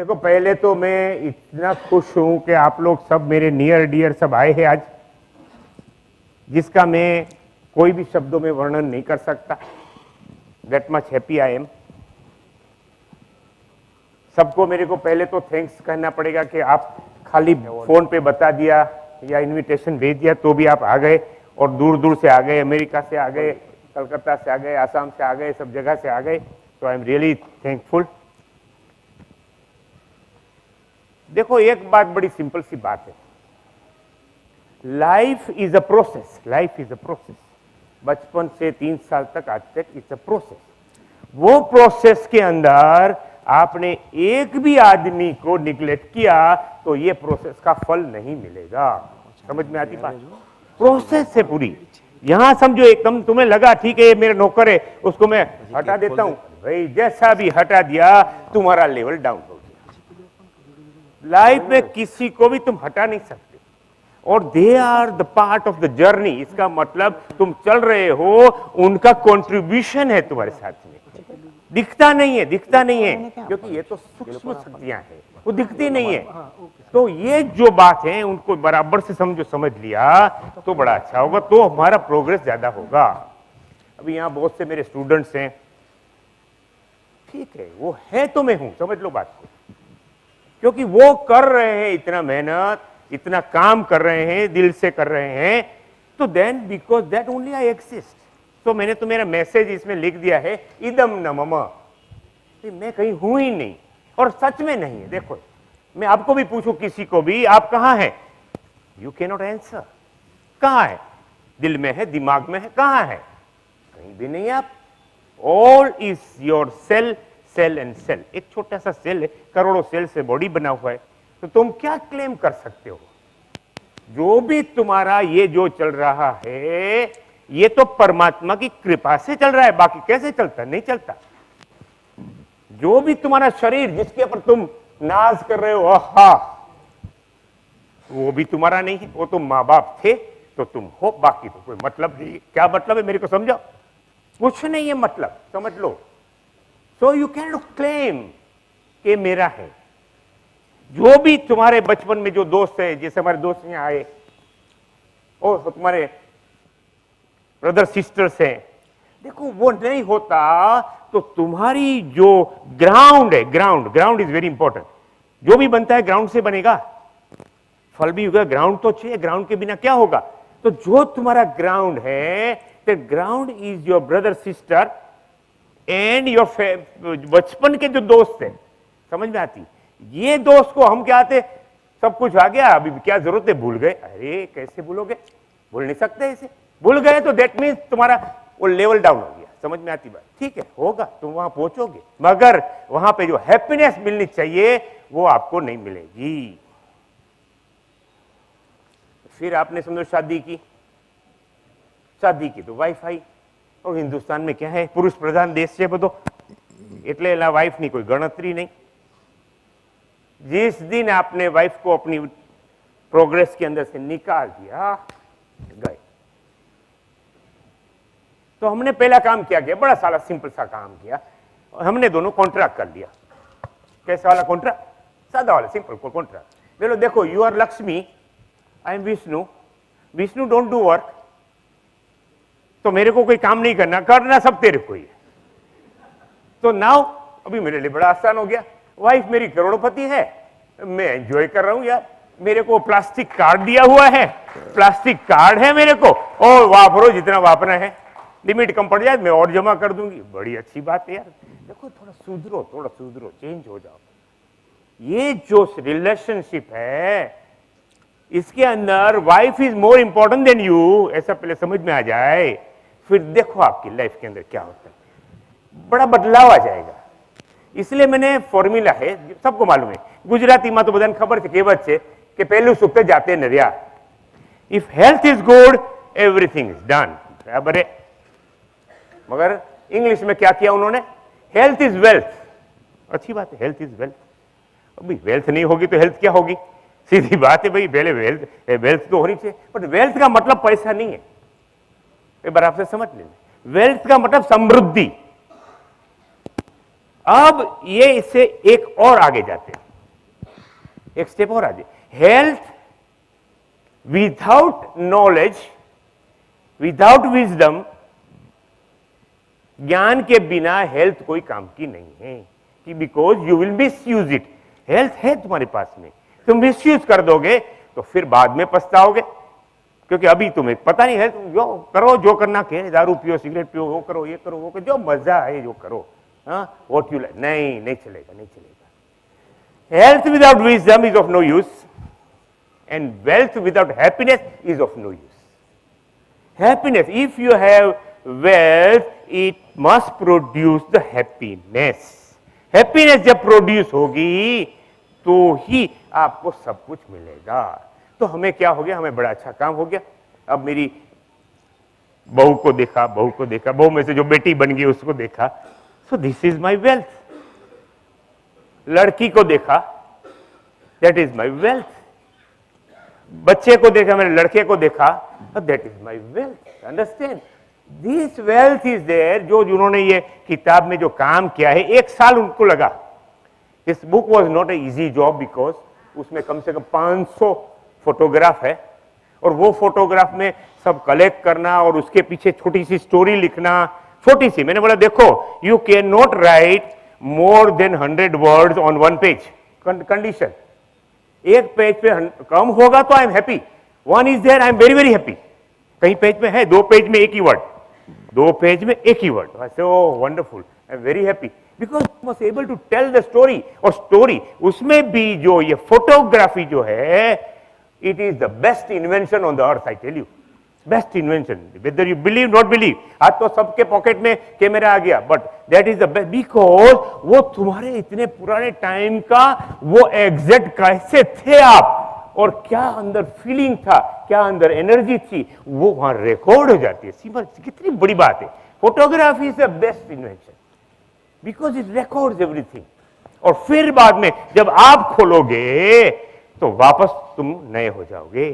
देखो पहले तो मैं इतना खुश हूं कि आप लोग सब मेरे नियर डियर सब आए हैं आज, जिसका मैं कोई भी शब्दों में वर्णन नहीं कर सकता। That much happy I am. सबको मेरे को पहले तो थैंक्स कहना पड़ेगा कि आप खाली फोन पे बता दिया या इनविटेशन भेज दिया तो भी आप आ गए, और दूर दूर से आ गए, अमेरिका से आ गए, कलकत्ता से आ गए, आसाम से आ गए, सब जगह से आ गए। तो आई एम रियली थैंकफुल। देखो एक बात बड़ी सिंपल सी बात है, life is a process, life is a process. बचपन से 3 साल तक आज तक इट्स अ प्रोसेस। वो प्रोसेस के अंदर आपने एक भी आदमी को निग्लेक्ट किया तो ये प्रोसेस का फल नहीं मिलेगा। समझ में आती बात? प्रोसेस है पूरी। यहां समझो एकदम तुम्हें लगा ठीक है ये मेरा नौकर है, उसको मैं हटा देता हूं, भाई जैसा भी हटा दिया तुम्हारा लेवल डाउन हो गया। लाइफ में किसी को भी तुम हटा नहीं सकते, और they are the part of the journey. इसका मतलब तुम चल रहे हो, उनका कंट्रीब्यूशन है तुम्हारे साथ में। दिखता नहीं है, दिखता नहीं है, क्योंकि ये तो सूक्ष्म शक्तियां हैं, वो दिखती नहीं है। तो ये जो बात है उनको बराबर से समझ लिया तो बड़ा अच्छा होगा, तो हमारा प्रोग्रेस ज्यादा होगा। अभी यहाँ बहुत से मेरे स्टूडेंट्स हैं, ठीक है वो है तो मैं हूं, समझ लो बात को, क्योंकि वो कर रहे हैं इतना मेहनत, इतना काम कर रहे हैं, दिल से कर रहे हैं, तो then because that only I exist. तो मैंने तो मेरा मैसेज इसमें लिख दिया है, इदम न मम। मैं कहीं हूं ही नहीं, और सच में नहीं है। देखो मैं आपको भी पूछूं, किसी को भी, आप कहां हैं, यू कैन नॉट आंसर। कहां है? दिल में है, दिमाग में है, कहां है? कहीं भी नहीं है आप। All is your sale, sale and sale. एक छोटा सा सेल है, करोड़ों सेल से बॉडी बना हुआ है। तो तुम क्या क्लेम कर सकते हो? जो भी तुम्हारा ये जो चल रहा है, ये तो परमात्मा की कृपा से चल रहा है, बाकी कैसे चलता? नहीं चलता। जो भी तुम्हारा शरीर जिसके ऊपर तुम नाज कर रहे हो, आहा, वो भी तुम्हारा नहीं है, वो तुम माँ बाप थे तो तुम हो, बाकी तो कोई मतलब नहीं। क्या मतलब है मेरे को समझाओ? कुछ नहीं है मतलब, समझ लो। सो यू कैन क्लेम कि मेरा है। जो भी तुम्हारे बचपन में जो दोस्त है, जैसे हमारे दोस्त यहाँ आए, और तुम्हारे ब्रदर सिस्टर्स हैं, देखो वो नहीं होता तो तुम्हारी जो ग्राउंड है, ग्राउंड इज वेरी इंपॉर्टेंट। जो भी बनता है ग्राउंड से बनेगा, फल भी होगा। ग्राउंड तो चाहिए, ग्राउंड के बिना क्या होगा? तो जो तुम्हारा ग्राउंड है, that ground is your brother sister and your बचपन के जो दोस्त है। समझ में आती? ये दोस्त को हम क्या आते, सब कुछ आ गया, अभी क्या जरूरत है, भूल गए। अरे कैसे भूलोगे? भूल नहीं सकते ऐसे। भूल गए तो दैट मीन्स तुम्हारा वो लेवल डाउन हो गया। समझ में आती बात? ठीक है, होगा, तुम वहां पहुंचोगे, मगर वहां पे जो हैप्पीनेस मिलनी चाहिए वो आपको नहीं मिलेगी। फिर आपने समझो शादी की तो वाइफ आई, और हिंदुस्तान में क्या है, पुरुष प्रधान देश है બધો, એટલે એલા વાઇફ ની કોઈ ગણતરી नहीं। जिस दिन आपने वाइफ को अपनी प्रोग्रेस के अंदर से निकाल दिया, गए। तो हमने पहला काम क्या किया, बड़ा सारा सिंपल सा काम किया, और हमने दोनों कॉन्ट्रैक्ट कर लिया। कैसा वाला कॉन्ट्रैक्ट? सादा वाला सिंपल कॉन्ट्रैक्ट। बोलो देखो, you are Lakshmi, I am Vishnu, Vishnu don't do work, तो मेरे को कोई काम नहीं करना सब तेरे को ही है। तो नाउ अभी मेरे लिए बड़ा आसान हो गया। वाइफ मेरी करोड़पति है, मैं एंजॉय कर रहा हूं यार। मेरे को प्लास्टिक कार्ड दिया हुआ है, प्लास्टिक कार्ड है मेरे को, और वापरो जितना वापरना है, लिमिट कम पड़ जाए मैं और जमा कर दूंगी। बड़ी अच्छी बात है यार। देखो थोड़ा सुधरो, चेंज हो जाओ। ये जो रिलेशनशिप है, इसके अंदर wife is more important than you, ऐसा पहले समझ में आ जाए, फिर देखो आपकी लाइफ के अंदर क्या होता है, बड़ा बदलाव आ जाएगा। इसलिए मैंने फॉर्मूला है, सबको मालूम है, गुजराती में तो बधाने खबर है, कहेवत है कि पहलू सुख जाते नर्या। If health is good everything is done, बराबर है। मगर इंग्लिश में क्या किया उन्होंने, हेल्थ इज वेल्थ। अच्छी बात है, हेल्थ इज वेल्थ। अभी वेल्थ नहीं होगी तो हेल्थ क्या होगी? सीधी बात है भाई, पहले वेल्थ तो होनी चाहिए, बट वेल्थ का मतलब पैसा नहीं है, एक बार आपसे समझ लेना। वेल्थ का मतलब समृद्धि। अब ये इससे एक और आगे जाते हैं। एक स्टेप और आ जाए, health without knowledge, without wisdom, ज्ञान के बिना हेल्थ कोई काम की नहीं है, कि because you will misuse it. Health है तुम्हारे पास में, तुम मिसयूज कर दोगे तो फिर बाद में पछताओगे, क्योंकि अभी तुम्हें पता नहीं है, तुम जो करो, जो करना के, दारू पियो, सिगरेट पियो, वो करो, ये करो, वो करो, जो मजा है जो करो, व्हाट यू लाइक, नहीं चलेगा, नहीं चलेगा। Health without wisdom is of no use, and wealth without happiness is of no use. Happiness, if you have wealth, it must produce the happiness. Happiness जब प्रोड्यूस होगी तो ही आपको सब कुछ मिलेगा। तो हमें क्या हो गया, हमें बड़ा अच्छा काम हो गया। अब मेरी बहू को देखा, बहू में से जो बेटी बन गई उसको देखा, so this is my wealth. लड़की को देखा, दैट इज माई वेल्थ। बच्चे को देखा, मैंने लड़के को देखा, that is my wealth. Understand, this wealth is there. जो जिन्होंने ये किताब में जो काम किया है, 1 साल उनको लगा। This book was not a easy job, because उसमें कम से कम 500 फोटोग्राफ है, और वो फोटोग्राफ में सब कलेक्ट करना और उसके पीछे छोटी सी स्टोरी लिखना, छोटी सी। मैंने बोला देखो, you can not write more than 100 words on 1 page. Condition, 1 page पे कम होगा तो I am happy, 1 is there, I am very very happy. कहीं पेज में है 2 पेज में 1 ही वर्ड, 2 पेज में 1 ही word, so wonderful, I am very happy, because was able to tell the story. और स्टोरी उसमें भी जो ये फोटोग्राफी जो है, it is the best invention on the earth, I tell you, best invention, whether you believe not believe. आज तो सबके पॉकेट में कैमरा आ गया, but that is the best, because वो तुम्हारे इतने पुराने टाइम का वो एग्जैक्ट कैसे थे आप, और क्या अंदर फीलिंग था, क्या अंदर एनर्जी थी, वो वहां रिकॉर्ड हो जाती है। सिंपल, कितनी बड़ी बात है। Photography is the best invention, because it records everything. और फिर बाद में जब आप खोलोगे तो वापस तुम नए हो जाओगे।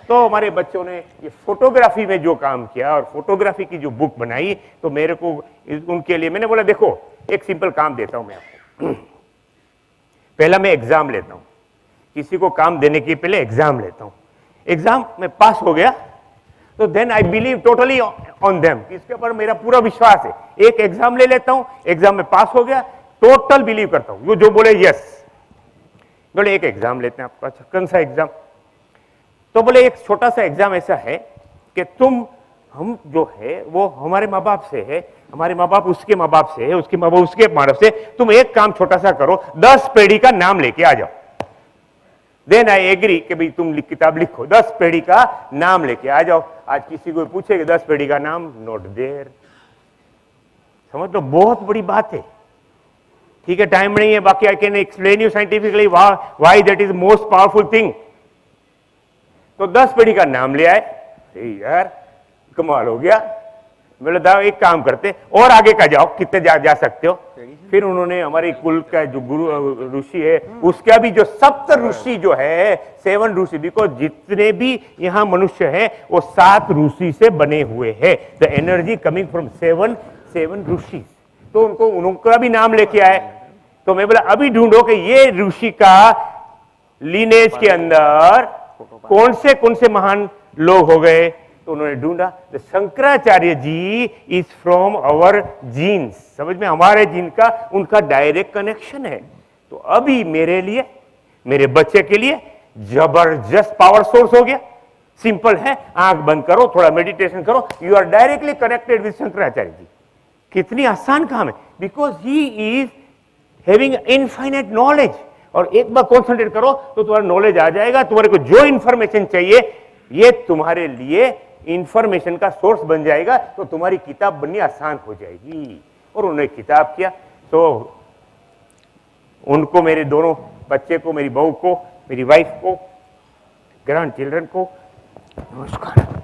तो हमारे बच्चों ने ये फोटोग्राफी में जो काम किया और फोटोग्राफी की जो बुक बनाई, तो मेरे को उनके लिए मैंने बोला देखो, एक सिंपल काम देता हूं मैं आपको। पहला मैं एग्जाम लेता हूं, किसी को काम देने के पहले एग्जाम लेता हूं। एग्जाम में पास हो गया तो then I believe totally on them, इसके ऊपर मेरा पूरा विश्वास है। एक एग्जाम ले लेता हूं, एग्जाम में पास हो गया, टोटल बिलीव करता हूं, वो जो बोले यस। बोले एक एग्जाम लेते हैं आपका, अच्छा कौन सा एग्जाम? तो बोले एक छोटा सा एग्जाम ऐसा है कि हम जो है वो हमारे माँ बाप से है, हमारे माँ बाप उसके माँ बाप से है, उसके माँ बाप उसके माँ बाप से, तुम एक काम छोटा सा करो, 10 पेड़ी का नाम लेके आ जाओ। देन आई एग्री कि भाई तुम किताब लिखो, 10 पेड़ी का नाम लेके आ जाओ। आज किसी को पूछे कि 10 पेड़ी का नाम, नॉट देयर। समझ लो, बहुत बड़ी बात है। ठीक है, टाइम नहीं है, बाकी I can explain you scientifically why that is most powerful thing. तो 10 पेड़ी का नाम ले आए। यार कमाल हो गया। बोले दाओ एक काम करते, और आगे का जाओ, कितने जा सकते हो। फिर उन्होंने हमारे कुल का जो गुरु ऋषि है, उसका भी जो 7 ऋषि जो है, 7 ऋषि, बिकॉज जितने भी यहाँ मनुष्य है वो 7 ऋषि से बने हुए हैं। द एनर्जी कमिंग फ्रॉम 7 ऋषि। तो उनका भी नाम लेके आए। तो मैं बोला अभी ढूंढो कि ये ऋषि का लीनेज के अंदर कौन से महान लोग हो गए। तो उन्होंने ढूंढा, तो Shankaracharya ji is from our jeans. समझ में, हमारे जीन का उनका डायरेक्ट कनेक्शन है। तो अभी मेरे लिए, मेरे बच्चे के लिए जबरदस्त पावर सोर्स हो गया। सिंपल है, आंख बंद करो, थोड़ा मेडिटेशन करो, you are directly connected with Shankaracharya ji. कितनी आसान काम है, because he is having infinite knowledge. और एक बार कॉन्सेंट्रेट करो तो तुम्हारा नॉलेज आ जाएगा। तुम्हारे को जो इंफॉर्मेशन चाहिए, ये तुम्हारे लिए इंफॉर्मेशन का सोर्स बन जाएगा। तो तुम्हारी किताब बननी आसान हो जाएगी। और उन्होंने किताब किया। तो उनको, मेरे दोनों बच्चे को, मेरी बहू को, मेरी वाइफ को, ग्रैंड चिल्ड्रन को नमस्कार।